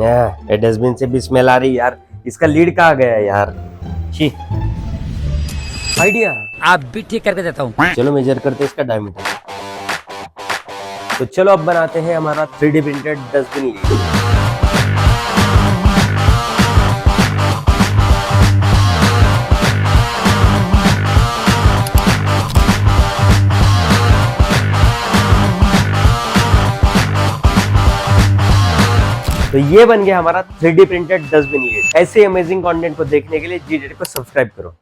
ये डस्टबिन से भी स्मेल आ रही यार। इसका लीड कहाँ गया यार? छी। आइडिया। आप भी ठीक करके देता हूँ। चलो मेजर करते हैं इसका डायमीटर। तो चलो अब बनाते हैं हमारा 3D प्रिंटेड डस्टबिन लीड। तो ये बन गया हमारा 3D प्रिंटेड डस्टबिन लीड। ऐसे अमेजिंग कंटेंट को देखने के लिए जी को सब्सक्राइब करो।